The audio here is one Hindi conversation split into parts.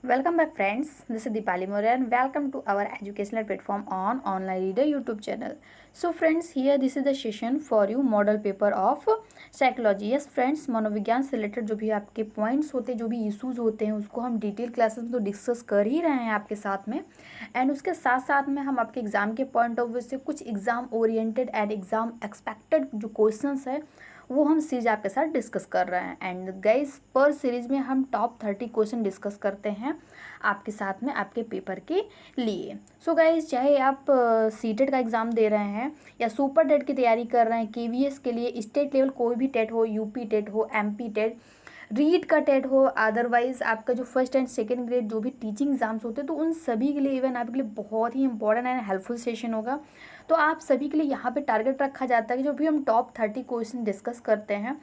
Welcome back friends, this is Deepali Moria and welcome to our educational platform on Online Reader YouTube channel. So friends, here this is the session for you model paper of psychology. Yes friends, मनोविज्ञान से रिलेटेड जो भी आपके पॉइंट्स होते हैं, जो भी इश्यूज होते हैं, उसको हम डिटेल क्लासेस में तो डिस्कस कर ही रहे हैं आपके साथ में। एंड उसके साथ साथ में हम आपके एग्जाम के पॉइंट ऑफ व्यू से कुछ exam oriented and exam expected जो क्वेश्चंस है वो हम सीरीज आपके साथ डिस्कस कर रहे हैं। एंड गाइस पर सीरीज में हम टॉप 30 क्वेश्चन डिस्कस करते हैं आपके साथ में आपके पेपर के लिए। सो गाइस, चाहे आप सीटेट का एग्ज़ाम दे रहे हैं या सुपर टेट की तैयारी कर रहे हैं, केवीएस के लिए स्टेट लेवल कोई भी टेट हो, यूपी टेट हो, एमपी टेट, रीट का टेट हो, अदरवाइज आपका जो फर्स्ट एंड सेकंड ग्रेड जो भी टीचिंग एग्जाम्स होते हैं, तो उन सभी के लिए इवन आपके लिए बहुत ही इंपॉर्टेंट एंड हेल्पफुल सेशन होगा। तो आप सभी के लिए यहाँ पे टारगेट रखा जाता है कि जो भी हम टॉप 30 क्वेश्चन डिस्कस करते हैं,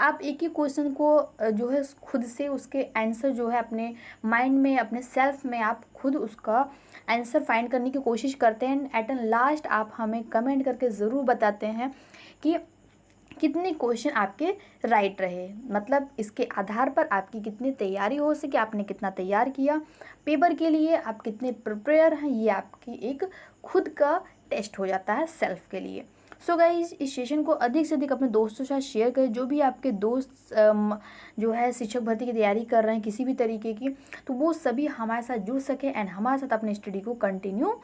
आप एक ही क्वेश्चन को जो है खुद से उसके आंसर जो है अपने माइंड में, अपने सेल्फ में आप खुद उसका आंसर फाइंड करने की कोशिश करते हैं। एट एन लास्ट आप हमें कमेंट करके ज़रूर बताते हैं कि कितने क्वेश्चन आपके राइट रहे, मतलब इसके आधार पर आपकी कितनी तैयारी हो सके, आपने कितना तैयार किया पेपर के लिए, आप कितने प्रिपेयर हैं, ये आपकी एक खुद का टेस्ट हो जाता है सेल्फ के लिए। सो गाइज, इस सेशन को अधिक से अधिक अपने दोस्तों के साथ शेयर करें। जो भी आपके दोस्त जो है शिक्षक भर्ती की तैयारी कर रहे हैं किसी भी तरीके की, तो वो सभी हमारे साथ जुड़ सके एंड हमारे साथ अपनी स्टडी को कंटिन्यू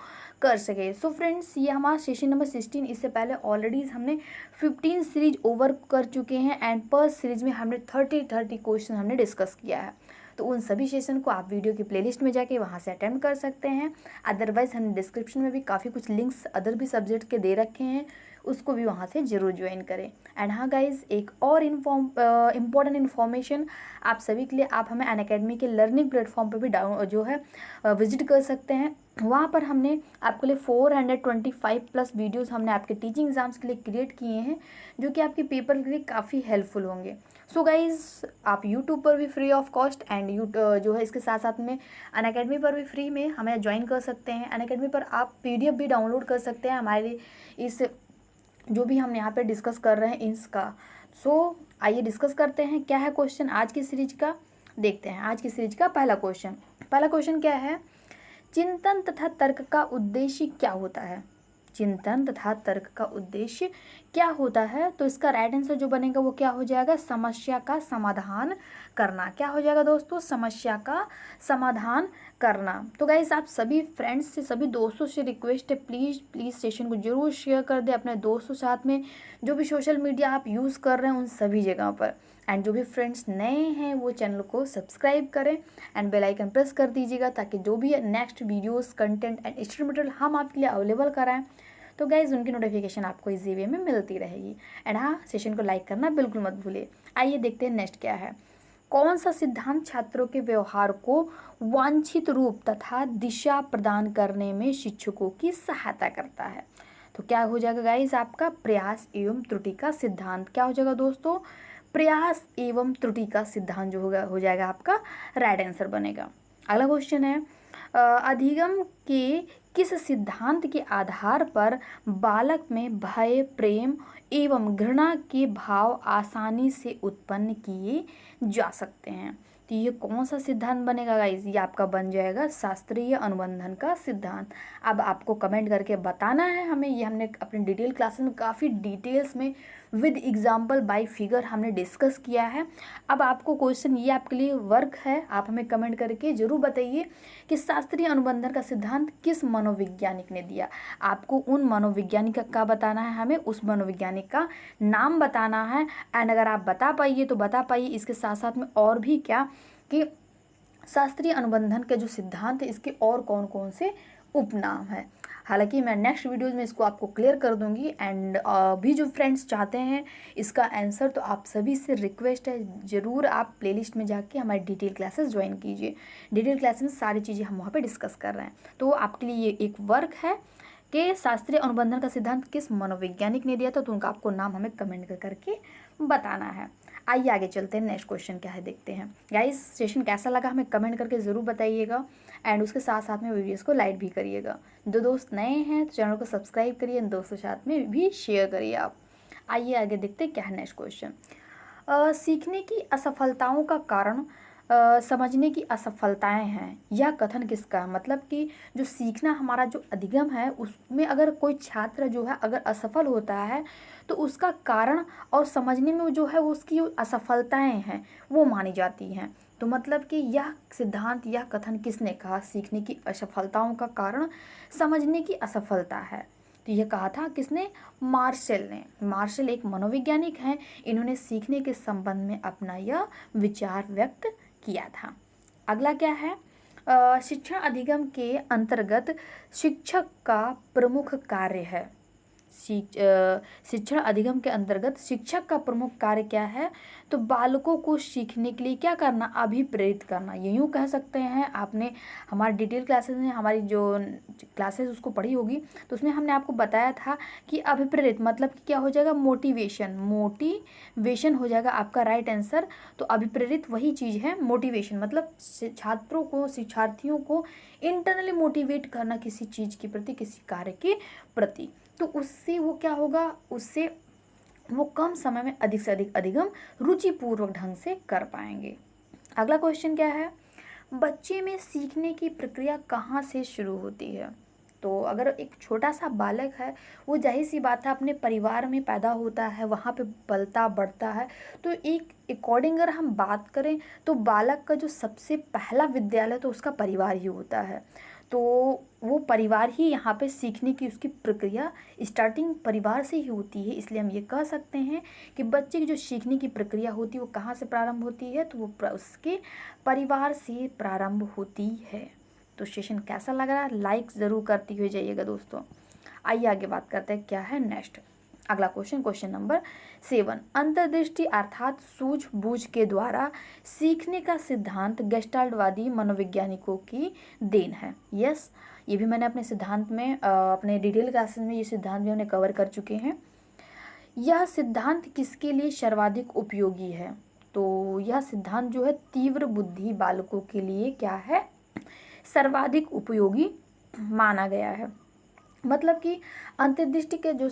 कर सके। सो फ्रेंड्स, ये हमारा सेशन नंबर 16। इससे पहले ऑलरेडी हमने 15 सीरीज ओवर कर चुके हैं एंड पर सीरीज में हमने 30 क्वेश्चन हमने डिस्कस किया है। तो उन सभी सेशन को आप वीडियो की प्लेलिस्ट में जाके वहाँ से अटेम्प्ट कर सकते हैं। अदरवाइज हमने डिस्क्रिप्शन में भी काफ़ी कुछ लिंक्स अदर भी सब्जेक्ट के दे रखे हैं, उसको भी वहाँ से ज़रूर ज्वाइन करें। एंड हाँ गाइज, एक और इम्पॉर्टेंट इन्फॉर्मेशन आप सभी के लिए, आप हमें अनअकैडमी के लर्निंग प्लेटफॉर्म पर भी जो है विजिट कर सकते हैं। वहाँ पर हमने आपके लिए 425 प्लस वीडियोस हमने आपके टीचिंग एग्जाम्स के लिए क्रिएट किए हैं, जो कि आपके पेपर के लिए काफ़ी हेल्पफुल होंगे। सो गाइज़, आप यूट्यूब पर भी फ्री ऑफ कॉस्ट एंड जो है इसके साथ साथ में अनअकैडमी पर भी फ्री में हमें ज्वाइन कर सकते हैं। अनअकैडमी पर आप PDF भी डाउनलोड कर सकते हैं हमारे इस जो भी हम यहाँ पे डिस्कस कर रहे हैं इसका। सो आइए डिस्कस करते हैं क्या है क्वेश्चन आज की सीरीज का। देखते हैं आज की सीरीज का पहला क्वेश्चन क्या है। चिंतन तथा तर्क का उद्देश्य क्या होता है? चिंतन तथा तर्क का उद्देश्य क्या होता है? तो इसका राइट आंसर जो बनेगा वो क्या हो जाएगा? समस्या का समाधान करना। क्या हो जाएगा दोस्तों? समस्या का समाधान करना। तो गाइस, आप सभी फ्रेंड्स से, सभी दोस्तों से रिक्वेस्ट है, प्लीज़ सेशन को जरूर शेयर कर दे अपने दोस्तों साथ में, जो भी सोशल मीडिया आप यूज़ कर रहे हैं उन सभी जगह पर। एंड जो भी फ्रेंड्स नए हैं वो चैनल को सब्सक्राइब करें एंड बेल आइकन प्रेस कर दीजिएगा, ताकि जो भी next videos content and study material हम आपके लिए अवेलेबल कराएं, तो गाइज उनकी नोटिफिकेशन आपको इजी वे में मिलती रहेगी। एंड हाँ, सेशन को लाइक करना बिल्कुल मत भूलिए। आइए देखते हैं नेक्स्ट क्या है। कौन सा सिद्धांत छात्रों के व्यवहार को वांछित रूप तथा दिशा प्रदान करने में शिक्षकों की सहायता करता है? तो क्या हो जाएगा गाइज आपका? प्रयास एवं त्रुटि का सिद्धांत। क्या हो जाएगा दोस्तों? प्रयास एवं त्रुटि का सिद्धांत जो हो जाएगा आपका राइट आंसर बनेगा। अगला क्वेश्चन है, अधिगम के किस सिद्धांत के आधार पर बालक में भय, प्रेम एवं घृणा के भाव आसानी से उत्पन्न किए जा सकते हैं? तो ये कौन सा सिद्धांत बनेगा गाइज? ये आपका बन जाएगा शास्त्रीय अनुबंधन का सिद्धांत। अब आपको कमेंट करके बताना है हमें। ये हमने अपने डिटेल क्लासेस में काफ़ी डिटेल्स में विद एग्जाम्पल बाय फिगर हमने डिस्कस किया है। अब आपको क्वेश्चन, ये आपके लिए वर्क है, आप हमें कमेंट करके ज़रूर बताइए कि शास्त्रीय अनुबंधन का सिद्धांत किस मनोवैज्ञानिक ने दिया। आपको उन मनोवैज्ञानिक का बताना है, हमें उस मनोवैज्ञानिक का नाम बताना है। एंड अगर आप बता पाइए तो बता पाइए। इसके साथ साथ में और भी क्या कि शास्त्रीय अनुबंधन के जो सिद्धांत है इसके और कौन कौन से उपनाम है। हालांकि मैं नेक्स्ट वीडियोज़ में इसको आपको क्लियर कर दूंगी। एंड भी जो फ्रेंड्स चाहते हैं इसका आंसर, तो आप सभी से रिक्वेस्ट है, ज़रूर आप प्लेलिस्ट में जाके हमारी डिटेल क्लासेस ज्वाइन कीजिए। डिटेल क्लासेस में सारी चीज़ें हम वहाँ पे डिस्कस कर रहे हैं। तो आपके लिए ये एक वर्क है कि शास्त्रीय अनुबंधन का सिद्धांत किस मनोवैज्ञानिक ने दिया था, तो उनका आपको नाम हमें कमेंट करके बताना है। आइए आगे चलते हैं, नेक्स्ट क्वेश्चन क्या है देखते हैं। गाइस, सेशन कैसा लगा हमें कमेंट करके ज़रूर बताइएगा एंड उसके साथ साथ में वीडियोस को लाइक भी करिएगा। जो दोस्त नए हैं तो चैनल को सब्सक्राइब करिए, दोस्तों के साथ में भी शेयर करिए आप। आइए आगे देखते हैं क्या है नेक्स्ट क्वेश्चन। सीखने की असफलताओं का कारण समझने की असफलताएं हैं, यह कथन किसका है? मतलब कि जो सीखना हमारा जो अधिगम है उसमें अगर कोई छात्र जो है अगर असफल होता है तो उसका कारण और समझने में जो है वो उसकी जो असफलताएं हैं वो मानी जाती हैं। तो मतलब कि यह सिद्धांत, यह कथन किसने कहा? सीखने की असफलताओं का कारण समझने की असफलता है। तो यह कहा था किसने? मार्शल ने। मार्शल एक मनोवैज्ञानिक हैं, इन्होंने सीखने के संबंध में अपना यह विचार व्यक्त किया था। अगला क्या है? शिक्षण अधिगम के अंतर्गत शिक्षक का प्रमुख कार्य है। शिक्षण अधिगम के अंतर्गत शिक्षक का प्रमुख कार्य क्या है? तो बालकों को सीखने के लिए क्या करना? अभिप्रेरित करना। ये यूँ कह सकते हैं, आपने हमारे डिटेल क्लासेस में हमारी जो क्लासेस उसको पढ़ी होगी तो उसमें हमने आपको बताया था कि अभिप्रेरित मतलब कि क्या हो जाएगा? मोटिवेशन। मोटिवेशन हो जाएगा आपका राइट आंसर। तो अभिप्रेरित वही चीज़ है, मोटिवेशन मतलब छात्रों को, शिक्षार्थियों को इंटरनली मोटिवेट करना किसी चीज़ के प्रति, किसी कार्य के प्रति। तो उससे वो क्या होगा? उससे वो कम समय में अधिक से अधिक अधिगम रुचिपूर्वक ढंग से कर पाएंगे। अगला क्वेश्चन क्या है? बच्चे में सीखने की प्रक्रिया कहाँ से शुरू होती है? तो अगर एक छोटा सा बालक है, वो जाहिर सी बात है अपने परिवार में पैदा होता है, वहाँ पे पलता बढ़ता है। तो एक अकॉर्डिंग अगर हम बात करें तो बालक का जो सबसे पहला विद्यालय तो उसका परिवार ही होता है। तो वो परिवार ही यहाँ पे सीखने की उसकी प्रक्रिया स्टार्टिंग परिवार से ही होती है। इसलिए हम ये कह सकते हैं कि बच्चे की जो सीखने की प्रक्रिया होती है वो कहाँ से प्रारंभ होती है? तो वो उसके परिवार से प्रारंभ होती है। तो सेशन कैसा लग रहा है? लाइक ज़रूर करती हुए जाइएगा दोस्तों। आइए आगे बात करते हैं क्या है नेक्स्ट। अगला क्वेश्चन, क्वेश्चन नंबर 7। अंतर्दृष्टि अर्थात सूझबूझ के द्वारा सीखने का सिद्धांत गेस्टाल्टवादी मनोवैज्ञानिकों की देन है। यस, ये भी मैंने अपने सिद्धांत में अपने डिटेल क्लासेस में ये सिद्धांत भी हमने कवर कर चुके हैं। यह सिद्धांत किसके लिए सर्वाधिक उपयोगी है? तो यह सिद्धांत जो है तीव्र बुद्धि बालकों के लिए क्या है? सर्वाधिक उपयोगी माना गया है। मतलब कि अंतर्दृष्टि के जो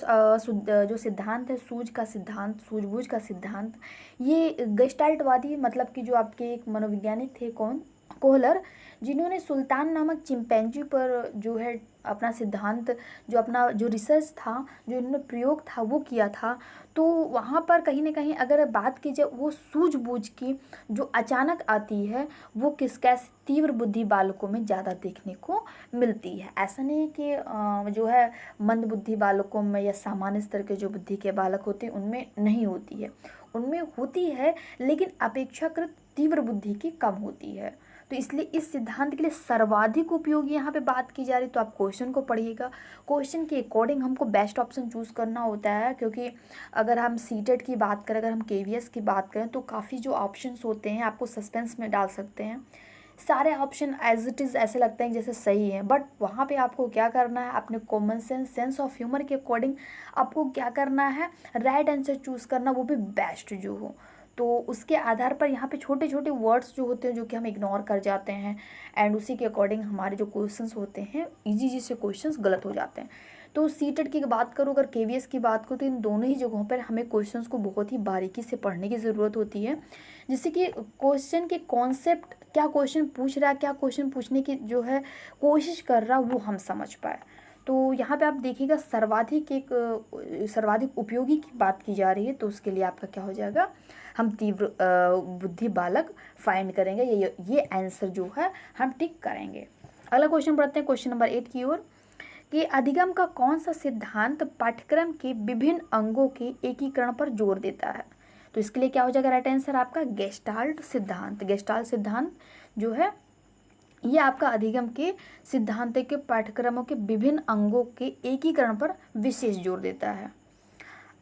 सिद्धांत है, सूझ का सिद्धांत, सूझबूझ का सिद्धांत, ये गेस्टाल्टवादी मतलब कि जो आपके एक मनोवैज्ञानिक थे, कौन? कोहलर, जिन्होंने सुल्तान नामक चिंपैंजी पर जो है अपना सिद्धांत, जो अपना जो रिसर्च था, जो इन्होंने प्रयोग था वो किया था। तो वहाँ पर कहीं ना कहीं अगर बात की जाए वो सूझबूझ की जो अचानक आती है वो कैसे तीव्र बुद्धि बालकों में ज़्यादा देखने को मिलती है। ऐसा नहीं कि जो है मंद बुद्धि बालकों में या सामान्य स्तर के जो बुद्धि के बालक होते हैं उनमें नहीं होती है, उनमें होती है लेकिन अपेक्षाकृत तीव्र बुद्धि की कम होती है। तो इसलिए इस सिद्धांत के लिए सर्वाधिक उपयोगी यहाँ पे बात की जा रही। तो आप क्वेश्चन को पढ़िएगा, क्वेश्चन के अकॉर्डिंग हमको बेस्ट ऑप्शन चूज़ करना होता है। क्योंकि अगर हम सीटेट की बात करें, अगर हम केवीएस की बात करें तो काफ़ी जो ऑप्शंस होते हैं आपको सस्पेंस में डाल सकते हैं। सारे ऑप्शन एज इट इज़ ऐसे लगते हैं जैसे सही है, बट वहाँ पे आपको क्या करना है? अपने common sense, sense of humour के अकॉर्डिंग आपको क्या करना है? राइट आंसर चूज़ करना, वो भी बेस्ट जो हो। तो उसके आधार पर यहाँ पे छोटे छोटे वर्ड्स जो होते हैं जो कि हम इग्नोर कर जाते हैं, एंड उसी के अकॉर्डिंग हमारे जो क्वेश्चंस होते हैं इजी इजी से क्वेश्चंस गलत हो जाते हैं। तो सीटेट की बात करूँ, अगर केवीएस की बात करूँ, तो इन दोनों ही जगहों पर हमें क्वेश्चंस को बहुत ही बारीकी से पढ़ने की ज़रूरत होती है, जिससे कि क्वेश्चन के कॉन्सेप्ट, क्या क्वेश्चन पूछ रहा है, क्या क्वेश्चन पूछने की जो है कोशिश कर रहा वो हम समझ पाए। तो यहाँ पे आप देखिएगा सर्वाधिक उपयोगी की बात की जा रही है, तो उसके लिए आपका क्या हो जाएगा? हम तीव्र बुद्धि बालक फाइंड करेंगे, ये आंसर जो है हम टिक करेंगे। अगला क्वेश्चन पढ़ते हैं, क्वेश्चन नंबर 8 की ओर, कि अधिगम का कौन सा सिद्धांत पाठ्यक्रम के विभिन्न अंगों के एकीकरण पर जोर देता है? तो इसके लिए क्या हो जाएगा राइट आंसर आपका? गेस्टाल्ट सिद्धांत। गेस्टाल्ट सिद्धांत जो है ये आपका अधिगम के सिद्धांत के पाठ्यक्रमों के विभिन्न अंगों के एकीकरण पर विशेष जोर देता है।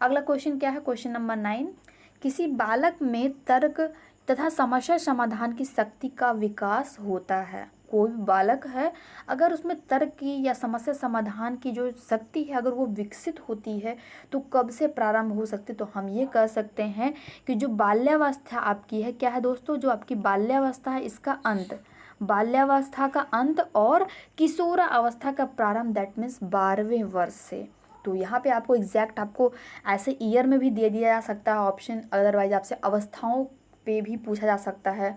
अगला क्वेश्चन क्या है? क्वेश्चन नंबर 9, किसी बालक में तर्क तथा समस्या समाधान की शक्ति का विकास होता है। कोई भी बालक है, अगर उसमें तर्क की या समस्या समाधान की जो शक्ति है अगर वो विकसित होती है तो कब से प्रारंभ हो सकती है? तो हम ये कह सकते हैं कि जो बाल्यावस्था आपकी है, क्या है दोस्तों? जो आपकी बाल्यावस्था है इसका अंत, बाल्यावस्था का अंत और किशोरा अवस्था का प्रारंभ, दैट मीन्स 12वें वर्ष से। तो यहाँ पे आपको एग्जैक्ट आपको ऐसे ईयर में भी दे दिया जा सकता है ऑप्शन, अदरवाइज आपसे अवस्थाओं पे भी पूछा जा सकता है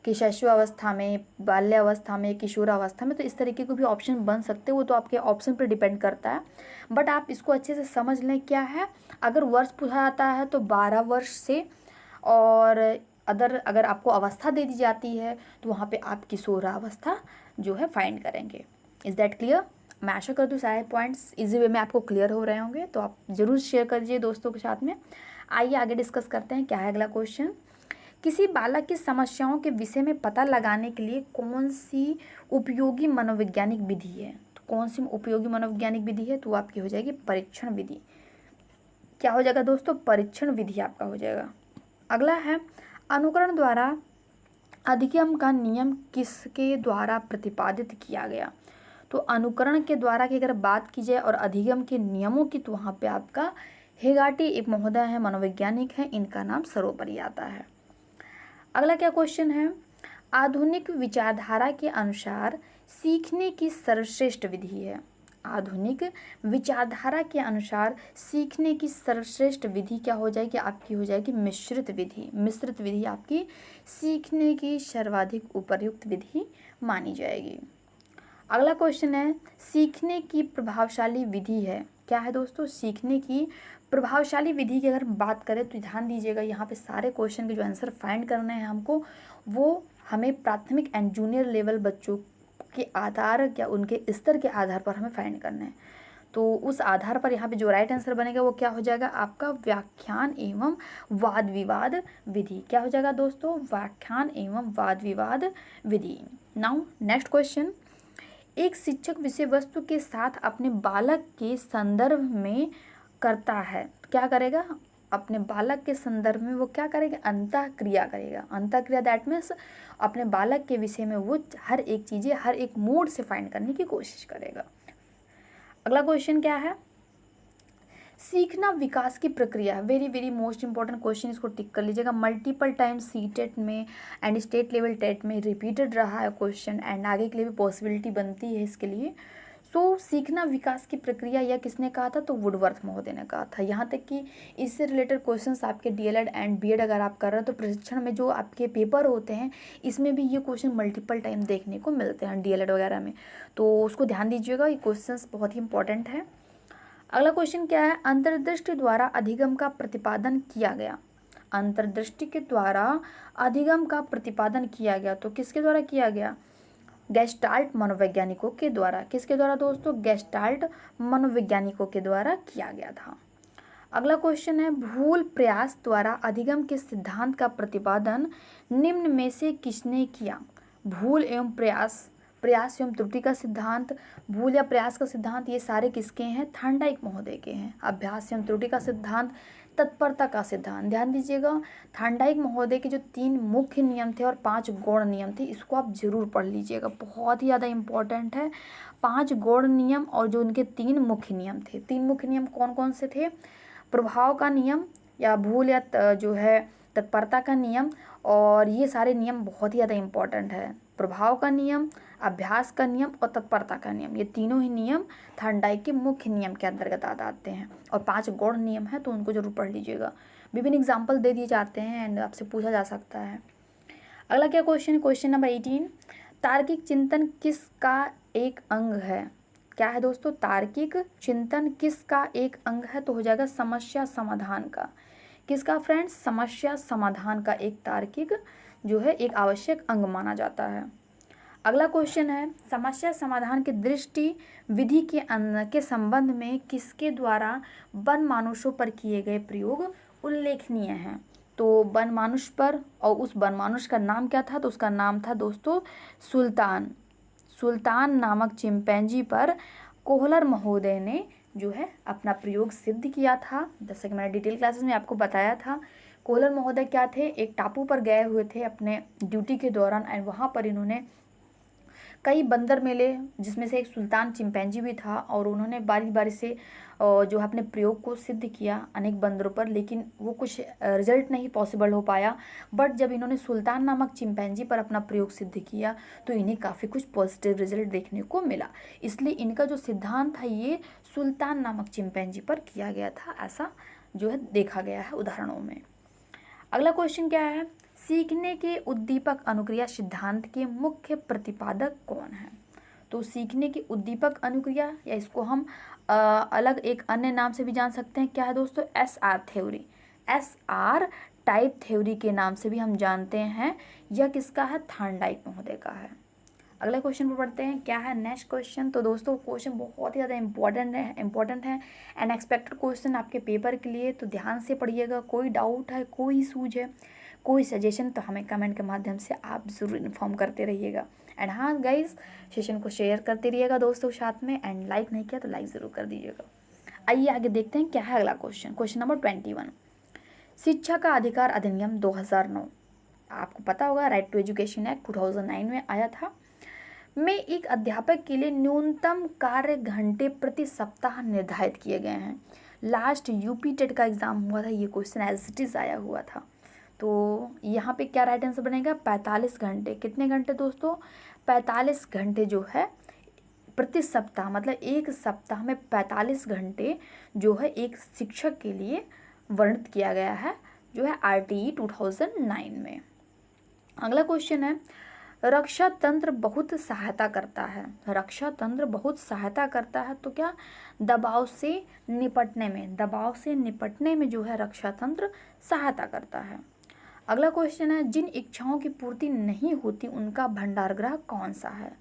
कि शैशवावस्था में, बाल्यावस्था में, किशोरावस्था में, तो इस तरीके के भी ऑप्शन बन सकते हैं, वो तो आपके ऑप्शन पर डिपेंड करता है। बट आप इसको अच्छे से समझ लें क्या है। अगर वर्ष पूछा जाता है तो 12 वर्ष से, और अगर आपको अवस्था दे दी जाती है तो वहाँ पे आप किशोरावस्था जो है फाइंड करेंगे। Is that clear? मैं आशा करती हूँ सारे पॉइंट्स इजी वे में आपको क्लियर हो रहे होंगे, तो आप ज़रूर शेयर कर दीजिए दोस्तों के साथ में। आइए आगे डिस्कस करते हैं। क्या है अगला क्वेश्चन? किसी बालक की समस्याओं के विषय में पता लगाने के लिए कौन सी उपयोगी मनोवैज्ञानिक विधि है? तो कौन सी उपयोगी मनोवैज्ञानिक विधि है? तो आपकी हो जाएगी परीक्षण विधि। क्या हो जाएगा दोस्तों? परीक्षण विधि आपका हो जाएगा। अगला है, अनुकरण द्वारा अधिगम का नियम किसके द्वारा प्रतिपादित किया गया? तो अनुकरण के द्वारा की अगर बात की जाए और अधिगम के नियमों की, तो वहाँ पे आपका हेगाटी एक महोदय है, मनोवैज्ञानिक है, इनका नाम सर्वोपरि आता है। अगला क्या क्वेश्चन है? आधुनिक विचारधारा के अनुसार सीखने की सर्वश्रेष्ठ विधि है। आधुनिक विचारधारा के अनुसार सीखने की सर्वश्रेष्ठ विधि क्या हो जाएगी? आपकी हो जाएगी मिश्रित विधि। मिश्रित विधि आपकी सीखने की सर्वाधिक उपयुक्त विधि मानी जाएगी। अगला क्वेश्चन है, सीखने की प्रभावशाली विधि है। क्या है दोस्तों? सीखने की प्रभावशाली विधि की अगर बात करें तो ध्यान दीजिएगा, यहाँ पे सारे क्वेश्चन के जो आंसर फाइंड करने हैं हमको, वो हमें प्राथमिक एंड जूनियर लेवल बच्चों के आधार या उनके स्तर के आधार पर हमें फाइंड करना है। तो उस आधार पर यहाँ पे जो राइट आंसर बनेगा वो क्या हो जाएगा? आपका व्याख्यान एवं वाद विवाद विधि। क्या हो जाएगा दोस्तों? व्याख्यान एवं वाद विवाद विधि। नाउ नेक्स्ट क्वेश्चन, एक शिक्षक विषय वस्तु के साथ अपने बालक के संदर्भ में करता है। क्या करेगा? अपने बालक के संदर्भ में वो क्या करेगा? अंतःक्रिया करेगा। अंतःक्रिया दैट मीन्स अपने बालक के विषय में वो हर एक चीज़ें हर एक मोड से फाइंड करने की कोशिश करेगा। अगला क्वेश्चन क्या है? सीखना विकास की प्रक्रिया है। Very very most important question, इसको टिक कर लीजिएगा। मल्टीपल टाइम सीटेट में एंड स्टेट लेवल टेट में रिपीटेड रहा है क्वेश्चन, एंड आगे के लिए भी पॉसिबिलिटी बनती है इसके लिए। सो सीखना विकास की प्रक्रिया यह किसने कहा था? तो वुडवर्थ महोदय ने कहा था। यहाँ तक कि इससे रिलेटेड क्वेश्चंस आपके डीएलएड एंड बीएड अगर आप कर रहे हैं तो प्रशिक्षण में जो आपके पेपर होते हैं इसमें भी ये क्वेश्चन मल्टीपल टाइम देखने को मिलते हैं डीएलएड वगैरह में, तो उसको ध्यान दीजिएगा, ये क्वेश्चंस बहुत ही इंपॉर्टेंट है। अगला क्वेश्चन क्या है? अंतर्दृष्टि द्वारा अधिगम का प्रतिपादन किया गया। अंतर्दृष्टि के द्वारा अधिगम का प्रतिपादन किया गया, तो किसके द्वारा किया गया? गेस्टाल्ट मनोवैज्ञानिकों के द्वारा। किसके द्वारा दोस्तों? गेस्टाल्ट मनोवैज्ञानिकों के द्वारा किया गया था। अगला क्वेश्चन है, भूल प्रयास द्वारा अधिगम के सिद्धांत का प्रतिपादन निम्न में से किसने किया? भूल एवं प्रयास, प्रयास एवं त्रुटि का सिद्धांत, भूल या प्रयास का सिद्धांत, ये सारे किसके हैं? थांडाइक महोदय के हैं। अभ्यास एवं त्रुटि का सिद्धांत, तत्परता का सिद्धांत। ध्यान दीजिएगा, थांडाइक महोदय के जो 3 मुख्य नियम थे और 5 गौण नियम थे, इसको आप जरूर पढ़ लीजिएगा, बहुत ही ज़्यादा इंपॉर्टेंट है। 5 गौण नियम और जो उनके 3 मुख्य नियम थे। 3 मुख्य नियम कौन कौन से थे? प्रभाव का नियम, या भूल या जो है तत्परता का नियम, और ये सारे नियम बहुत ही ज़्यादा इंपॉर्टेंट है। प्रभाव का नियम, अभ्यास का नियम और तत्परता का नियम, ये तीनों ही नियम थांडाइक के मुख्य नियम के अंतर्गत आते हैं, और 5 गौण नियम है, तो उनको जरूर पढ़ लीजिएगा। विभिन्न एग्जाम्पल दे दिए जाते हैं एंड आपसे पूछा जा सकता है। अगला क्या क्वेश्चन है? क्वेश्चन नंबर 18, तार्किक चिंतन किसका एक अंग है? क्या है दोस्तों? तार्किक चिंतन किसका एक अंग है? तो हो जाएगा समस्या समाधान का। किसका फ्रेंड्स? समस्या समाधान का एक तार्किक जो है एक आवश्यक अंग माना जाता है। अगला क्वेश्चन है, समस्या समाधान की दृष्टि विधि के संबंध में किसके द्वारा वन मानुषों पर किए गए प्रयोग उल्लेखनीय हैं? तो वन मानुष पर, और उस वन मानुष का नाम क्या था? तो उसका नाम था दोस्तों सुल्तान। सुल्तान नामक चिंपैंजी पर कोहलर महोदय ने जो है अपना प्रयोग सिद्ध किया था। जैसे कि मैंने डिटेल क्लासेस में आपको बताया था, कोहलर महोदय क्या थे? एक टापू पर गए हुए थे अपने ड्यूटी के दौरान, एंड वहाँ पर इन्होंने कई बंदर मिले, जिसमें से एक सुल्तान चिंपैंजी भी था, और उन्होंने बारी बारी से जो अपने प्रयोग को सिद्ध किया अनेक बंदरों पर, लेकिन वो कुछ रिजल्ट नहीं पॉसिबल हो पाया। बट जब इन्होंने सुल्तान नामक चिंपैंजी पर अपना प्रयोग सिद्ध किया तो इन्हें काफ़ी कुछ पॉजिटिव रिजल्ट देखने को मिला। इसलिए इनका जो सिद्धांत था ये सुल्तान नामक चिंपैंजी पर किया गया था, ऐसा जो है देखा गया है उदाहरणों में। अगला क्वेश्चन क्या है? सीखने के उद्दीपक अनुक्रिया सिद्धांत के मुख्य प्रतिपादक कौन है? तो सीखने की उद्दीपक अनुक्रिया, या इसको हम अलग एक अन्य नाम से भी जान सकते हैं, क्या है दोस्तों? SR theory. SR type theory के नाम से भी हम जानते हैं। यह किसका है? थॉर्नडाइक महोदय का है। अगले क्वेश्चन पर पढ़ते हैं, क्या है नेक्स्ट क्वेश्चन। तो दोस्तों क्वेश्चन बहुत ही ज़्यादा इंपॉर्टेंट है अनएक्सपेक्टेड क्वेश्चन आपके पेपर के लिए, तो ध्यान से पढ़िएगा। कोई डाउट है, कोई सूझ है, कोई सजेशन, तो हमें कमेंट के माध्यम से आप ज़रूर इन्फॉर्म करते रहिएगा। एंड हाँ गाइज, सेशन को शेयर करते रहिएगा दोस्तों साथ में, एंड लाइक नहीं किया तो लाइक ज़रूर कर दीजिएगा। आइए आगे देखते हैं क्या है अगला क्वेश्चन। क्वेश्चन नंबर 21, शिक्षा का अधिकार अधिनियम 2009, आपको पता होगा राइट टू एजुकेशन एक्ट 2009 में आया था, में एक अध्यापक के लिए न्यूनतम कार्य घंटे प्रति सप्ताह निर्धारित किए गए हैं। लास्ट यूपी टेट का एग्ज़ाम हुआ था, ये क्वेश्चन एज इट इज़ आया हुआ था। तो यहाँ पे क्या राइट आंसर बनेगा? 45 घंटे। कितने घंटे दोस्तों? 45 घंटे जो है प्रति सप्ताह, मतलब एक सप्ताह में 45 घंटे जो है एक शिक्षक के लिए वर्णित किया गया है, जो है RTE 2009 में। अगला क्वेश्चन है, रक्षा तंत्र बहुत सहायता करता है। रक्षा तंत्र बहुत सहायता करता है, तो क्या? दबाव से निपटने में जो है रक्षा तंत्र सहायता करता है। अगला क्वेश्चन है, जिन इच्छाओं की पूर्ति नहीं होती उनका भंडारगृह कौन सा है?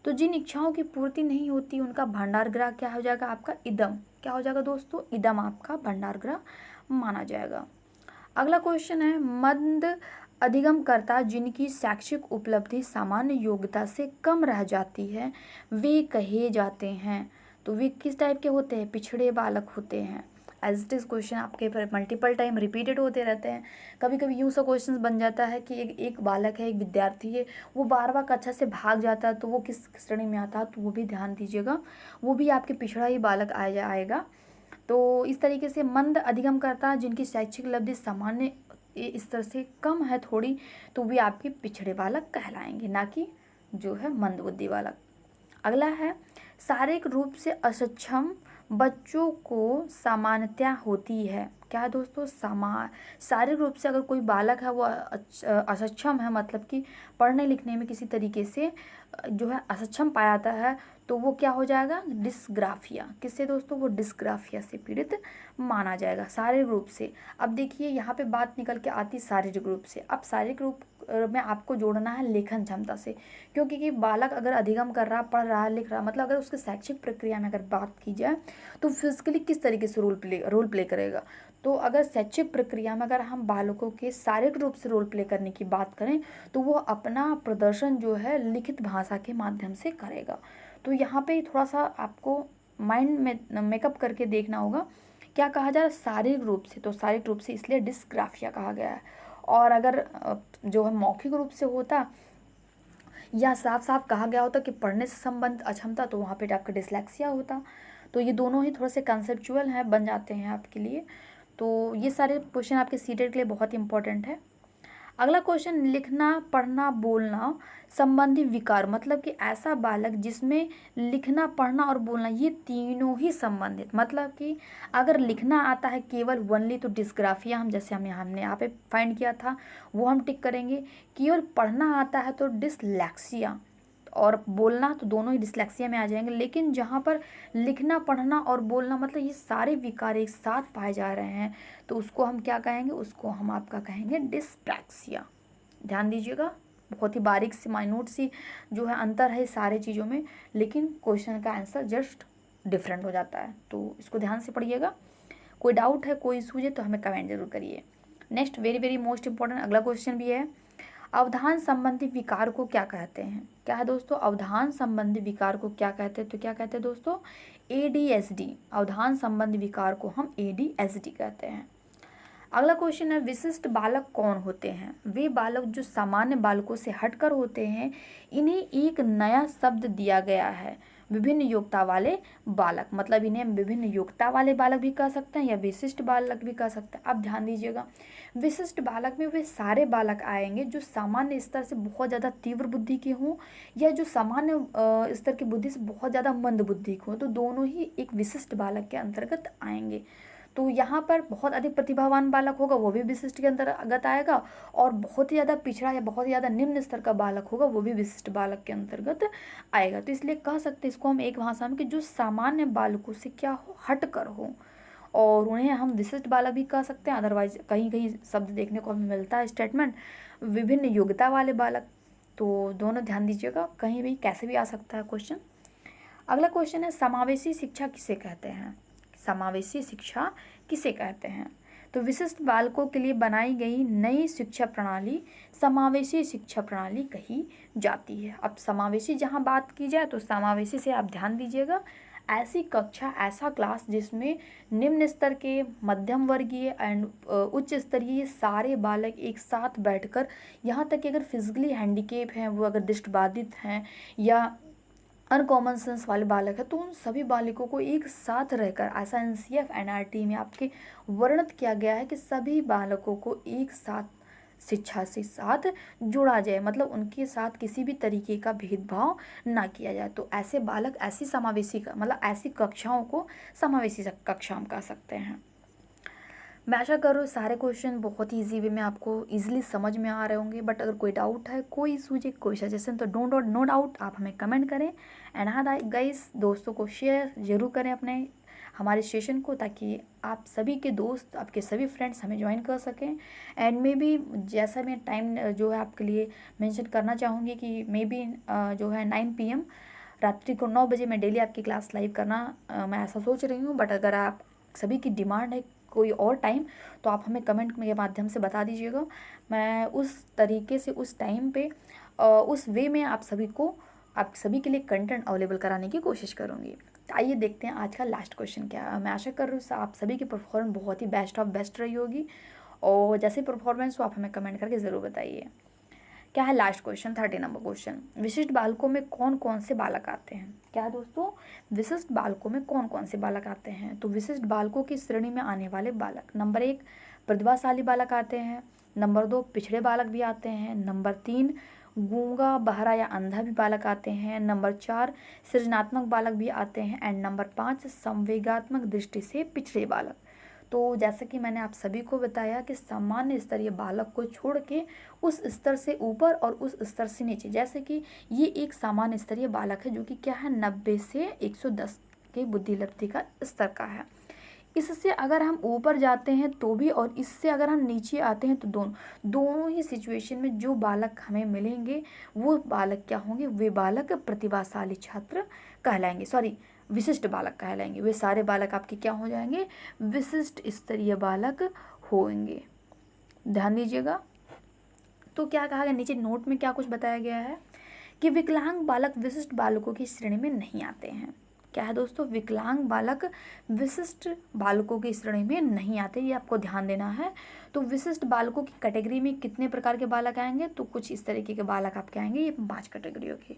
तो जिन इच्छाओं की पूर्ति नहीं होती उनका भंडारगृह क्या हो जाएगा? आपका इदम। क्या हो जाएगा दोस्तों? इदम आपका भंडारगृह माना जाएगा। अगला क्वेश्चन है, मंद अधिगमकर्ता जिनकी शैक्षिक उपलब्धि सामान्य योग्यता से कम रह जाती है वे कहे जाते हैं। तो वे किस टाइप के होते हैं? पिछड़े बालक होते हैं। एज इट इज़ क्वेश्चन आपके पर मल्टीपल टाइम रिपीटेड होते रहते हैं। कभी कभी यूँ सा क्वेश्चन बन जाता है कि एक बालक है, एक विद्यार्थी है, वो बार बार कक्षा से भाग जाता है, तो वो किस श्रेणी में आता है? तो वो भी ध्यान दीजिएगा, वो भी आपके पिछड़ा ही बालक आएगा। तो इस तरीके से मंद अधिगमकर्ता जिनकी शैक्षिक उपलब्धि सामान्य इस तरह से कम है थोड़ी, तो वे आपके पिछड़े बालक कहलाएंगे, ना कि जो है मंद बुद्धि बालक। अगला है, शारीरिक रूप से असक्षम बच्चों को सामान्यता होती है। क्या है दोस्तों? शारीरिक रूप से अगर कोई बालक है वो असक्षम है, मतलब कि पढ़ने लिखने में किसी तरीके से जो है असक्षम पाया जाता है, तो वो क्या हो जाएगा? डिस्ग्राफिया। किससे दोस्तों? वो डिस्ग्राफिया से पीड़ित माना जाएगा शारीरिक रूप से। अब देखिए यहाँ पे बात निकल के आती शारीरिक रूप से। अब शारीरिक रूप में आपको जोड़ना है लेखन क्षमता से, क्योंकि कि बालक अगर अधिगम कर रहा, पढ़ रहा, लिख रहा, मतलब अगर उसके शैक्षिक प्रक्रिया में अगर बात की जाए तो फिजिकली किस तरीके से रोल प्ले करेगा। तो अगर शैक्षिक प्रक्रिया में अगर हम बालकों के शारीरिक रूप से रोल प्ले करने की बात करें तो वो अपना प्रदर्शन जो है लिखित भाषा के माध्यम से करेगा। तो यहाँ पे थोड़ा सा आपको माइंड में मेकअप करके देखना होगा, क्या कहा जा रहा है? शारीरिक रूप से। तो शारीरिक रूप से इसलिए डिस्ग्राफिया कहा गया है। और अगर जो है मौखिक रूप से होता या साफ साफ कहा गया होता कि पढ़ने से संबंधित अक्षमता, तो वहाँ पे आपका डिसलेक्सिया होता। तो ये दोनों ही थोड़े से कंसेप्चुअल हैं, बन जाते हैं आपके लिए। तो ये सारे क्वेश्चन आपके सीटेट के लिए बहुत इंपॉर्टेंट है। अगला क्वेश्चन, लिखना पढ़ना बोलना संबंधी विकार, मतलब कि ऐसा बालक जिसमें लिखना पढ़ना और बोलना ये तीनों ही संबंधित, मतलब कि अगर लिखना आता है केवल वनली तो डिस्ग्राफिया, हम जैसे हमने यहाँ पे फाइंड किया था वो हम टिक करेंगे। केवल पढ़ना आता है तो डिसलेक्सिया, और बोलना तो दोनों ही डिसलेक्सिया में आ जाएंगे। लेकिन जहाँ पर लिखना पढ़ना और बोलना मतलब ये सारे विकार एक साथ पाए जा रहे हैं, तो उसको हम क्या कहेंगे? उसको हम आपका कहेंगे डिस्प्रैक्सिया। ध्यान दीजिएगा, बहुत ही बारीक सी माइन्यूट सी जो है अंतर है सारे चीज़ों में, लेकिन क्वेश्चन का आंसर जस्ट डिफरेंट हो जाता है। तो इसको ध्यान से पढ़िएगा। कोई डाउट है, कोई सूझे तो हमें कमेंट जरूर करिए। Next very very most important अगला क्वेश्चन भी है, अवधान संबंधी विकार को क्या कहते हैं? क्या है दोस्तों? अवधान संबंधी विकार को क्या कहते हैं? तो क्या कहते हैं दोस्तों? ADHD। अवधान संबंधी विकार को हम ADHD कहते हैं। अगला क्वेश्चन है, विशिष्ट बालक कौन होते हैं? वे बालक जो सामान्य बालकों से हटकर होते हैं, इन्हें एक नया शब्द दिया गया है, विभिन्न योग्यता वाले बालक। मतलब इन्हें विभिन्न योग्यता वाले बालक भी कह सकते हैं या विशिष्ट बालक भी कह सकते हैं। अब ध्यान दीजिएगा, विशिष्ट बालक में वे सारे बालक आएंगे जो सामान्य स्तर से बहुत ज़्यादा तीव्र बुद्धि के हों या जो सामान्य स्तर की बुद्धि से बहुत ज़्यादा मंद बुद्धि के हों, तो दोनों ही एक विशिष्ट बालक के अंतर्गत आएंगे। तो यहाँ पर बहुत अधिक प्रतिभावान बालक होगा वो भी विशिष्ट के अंतर्गत आएगा, और बहुत ही ज़्यादा पिछड़ा या बहुत ही ज़्यादा निम्न स्तर का बालक होगा वो भी विशिष्ट बालक के अंतर्गत आएगा। तो इसलिए कह सकते हैं इसको हम एक भाषा में कि जो सामान्य बालकों से क्या हो, हट कर हो, और उन्हें हम विशिष्ट बालक भी कह सकते हैं। अदरवाइज कहीं कहीं शब्द देखने को हमें मिलता है स्टेटमेंट विभिन्न योग्यता वाले बालक, तो दोनों ध्यान दीजिएगा, कहीं भी कैसे भी आ सकता है क्वेश्चन। अगला क्वेश्चन है समावेशी शिक्षा किसे कहते हैं? समावेशी शिक्षा किसे कहते हैं? तो विशिष्ट बालकों के लिए बनाई गई नई शिक्षा प्रणाली समावेशी शिक्षा प्रणाली कही जाती है। अब समावेशी जहाँ बात की जाए तो समावेशी से आप ध्यान दीजिएगा, ऐसी कक्षा, ऐसा क्लास जिसमें निम्न स्तर के, मध्यम वर्गीय एंड उच्च स्तरीय सारे बालक एक साथ बैठकर, यहाँ तक कि अगर फिजिकली हैंडीकेप हैं, वो अगर दृष्टिबाधित हैं या अनकॉमन सेंस वाले बालक है, तो उन सभी बालकों को एक साथ रहकर, ऐसा एनसीएफ एनआरटी में आपके वर्णित किया गया है कि सभी बालकों को एक साथ शिक्षा से साथ जोड़ा जाए, मतलब उनके साथ किसी भी तरीके का भेदभाव ना किया जाए। तो ऐसे बालक, ऐसी समावेशी का मतलब ऐसी कक्षाओं को समावेशी कक्षा हम कह सकते हैं। मैं आशा कर रही हूँ सारे क्वेश्चन बहुत ही ईजी वे में आपको ईजिली समझ में आ रहे होंगे। बट अगर कोई डाउट है, कोई सूझे, कोई सजेशन, तो डोंट नो डाउट आप हमें कमेंट करें। एंड हाँ गाइस, दोस्तों को शेयर ज़रूर करें अपने हमारे सेशन को, ताकि आप सभी के दोस्त, आपके सभी फ्रेंड्स हमें ज्वाइन कर सकें। एंड मे बी जैसा मैं टाइम जो है आपके लिए मेंशन करना चाहूँगी कि मे बी जो है 9 PM रात्रि को 9 बजे मैं डेली आपकी क्लास लाइव करना मैं ऐसा सोच रही हूँ। बट अगर आप सभी की डिमांड है कोई और टाइम, तो आप हमें कमेंट के माध्यम से बता दीजिएगा। मैं उस तरीके से उस टाइम पे उस वे में आप सभी के लिए कंटेंट अवेलेबल कराने की कोशिश करूँगी। आइए देखते हैं आज का लास्ट क्वेश्चन क्या है। मैं आशा कर रही हूँ आप सभी की परफॉर्मेंस बहुत ही बेस्ट ऑफ बेस्ट रही होगी, और जैसे परफॉर्मेंस हो आप हमें कमेंट करके ज़रूर बताइए। क्या है लास्ट क्वेश्चन, 30 नंबर क्वेश्चन, विशिष्ट बालकों में कौन कौन से बालक आते हैं? क्या दोस्तों, विशिष्ट बालकों में कौन कौन से बालक आते हैं? तो विशिष्ट बालकों की श्रेणी में आने वाले बालक, नंबर 1 प्रतिभाशाली बालक आते हैं, नंबर 2 पिछड़े बालक भी आते हैं, नंबर 3 गूंगा, बहरा या अंधा भी बालक आते हैं, नंबर 4 सृजनात्मक बालक भी आते हैं, एंड नंबर 5 संवेगात्मक दृष्टि से पिछड़े बालक। तो जैसा कि मैंने आप सभी को बताया कि सामान्य स्तरीय बालक को छोड़ के उस स्तर से ऊपर और उस स्तर से नीचे, जैसे कि ये एक सामान्य स्तरीय बालक है जो कि क्या है 90 से 110 के बुद्धि लब्धि का स्तर का है। इससे अगर हम ऊपर जाते हैं तो भी, और इससे अगर हम नीचे आते हैं तो दोनों ही सिचुएशन में जो बालक हमें मिलेंगे वो बालक क्या होंगे, वे बालक प्रतिभाशाली छात्र कहलाएंगे, सॉरी विशिष्ट बालक कहलाएंगे। वे सारे बालक आपके क्या हो जाएंगे, विशिष्ट स्तरीय बालक होंगे। ध्यान दीजिएगा। तो क्या कहा गया नीचे नोट में, क्या कुछ बताया गया है कि विकलांग बालक विशिष्ट बालकों की श्रेणी में नहीं आते हैं। क्या है दोस्तों, विकलांग बालक विशिष्ट बालकों की श्रेणी में नहीं आते, ये आपको ध्यान देना है। तो विशिष्ट बालकों की कैटेगरी में कितने प्रकार के बालक आएंगे, तो कुछ इस तरीके के बालक आपके आएंगे, ये 5 कैटेगरियों के।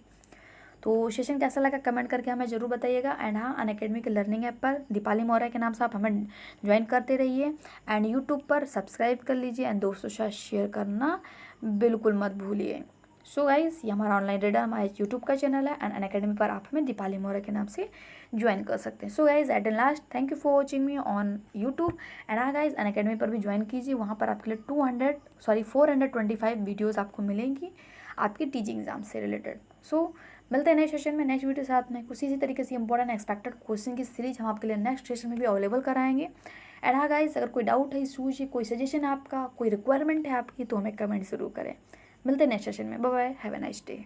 तो सेशन कैसा लगा कमेंट करके हमें ज़रूर बताइएगा। एंड हाँ, अनअकैडमी के लर्निंग ऐप पर दीपाली मौर्य के नाम से आप हमें ज्वाइन करते रहिए, एंड यूट्यूब पर सब्सक्राइब कर लीजिए, एंड दोस्तों के साथ शेयर करना बिल्कुल मत भूलिए। सो गाइस, ये हमारा ऑनलाइन रीडर हमारा यूट्यूब का चैनल है, एंड अनअकैडमी पर आप हमें दीपाली मौर्य के नाम से ज्वाइन कर सकते हैं। So guys, at end last thank you for watching me on YouTube. And हाँ गाइस, अनअकैडमी पर भी ज्वाइन कीजिए, वहाँ पर आपके लिए 425 वीडियोज़ आपको मिलेंगी आपके टीचिंग एग्जाम से रिलेटेड। सो मिलते हैं नेक्स्ट सेशन में, नेक्स्ट वीडियो साथ में कुछ इसी तरीके से इंपॉर्टेंट एक्सपेक्टेड क्वेश्चन की सीरीज हम आपके लिए नेक्स्ट सेशन में भी अवेलेबल कराएंगे। एंड हाँ गाइस, अगर कोई डाउट है, इशूज है, कोई सजेशन है आपका, कोई रिक्वायरमेंट है आपकी, तो हमें कमेंट जरूर करें। मिलते हैं नेक्स्ट सेशन में। Bye bye, have a nice day.